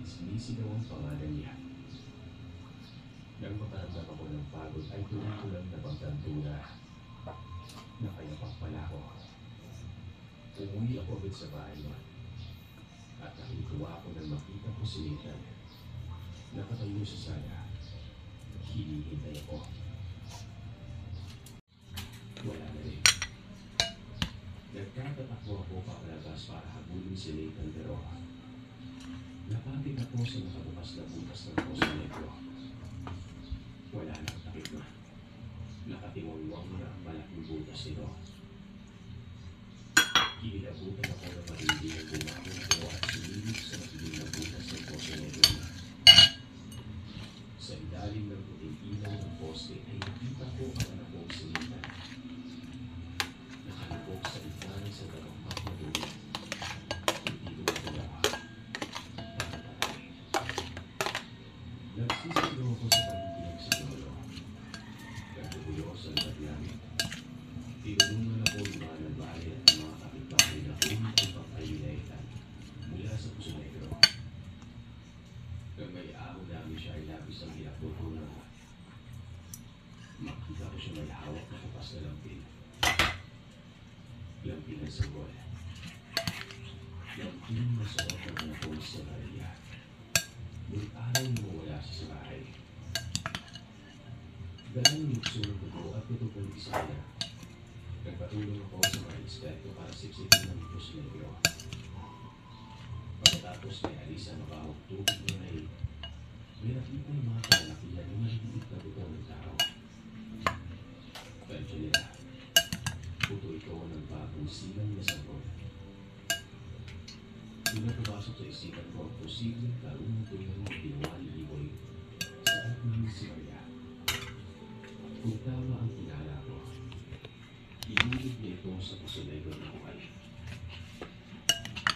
sinisigaw ang pangalan niya. Nang makaramdam ako ng pagod ay tuloy ko lang napagtantura. Nakayapak pala ako. Umuwi ako agad sa bahay niya. At nakituwa ako nang makita ko si Nathan. Nakatayo sa sala. Hinihintay ako. Wala na rin. Nagtatatakbo ako papalabas para habulin si Nathan pero napapit ako sa nakabukas na butas ng Poso Negro. Wala nang takip na. Nakatiwangwang na ang malaking butas nito. Kinilabutan ako na matindi ng bumabong ko at sumilip sa matiling na butas ng Poso Negro. Sa ilalim ng puting ilaw ng poste ay nakita ko ang anak kong si Nathan. Nakalubog sa gitna ng sa dalawang na dulo. Hindi dumagala. Patay. Nagsisigaw ako sa pagkikinig sa dulo. Nagbubuyo sa lugar namin. Tinulungan ako yung mga nagbahay at mga kapitbahay na ang pagkayunaitan mula sa Poso Negro. Nang may ahon namin siya ay labis ang hinaputunan. Makita ko siya may hawak na kapas na lampin. Lampin ng sanggol. Lampin na suot ng anak ko sa Maria. Nung araw na mawala siya sa bahay. Dahil nukso ng dugo at tutupon sa kanya. Nagpatulong ako sa mga inspekto para siksikin ng Poso Negro. Pagkatapos may alis ang mabahog tubig na may nakita yung mga kalalakihan ng maliliit na buto ng tao. Pero nila, puto ito ng bagong silang na sabon. Doon napapasok sa isipan ko ang posibleng tarunong tulong ng ginawa ni Iboy sa anak namin si Maria. Kung tama ang pinala ko, inulit niya ito sa Poso Negro na buhay.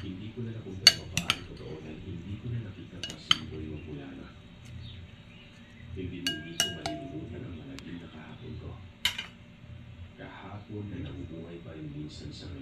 Hindi ko na napunta ang paano totoo dahil hindi ko na nakita pa si Iboy ng Bulana. Hindi ko malilimutan ang malagim na kahapon ko. Kahapon na nabubuhay pa rin minsan sa ngayon.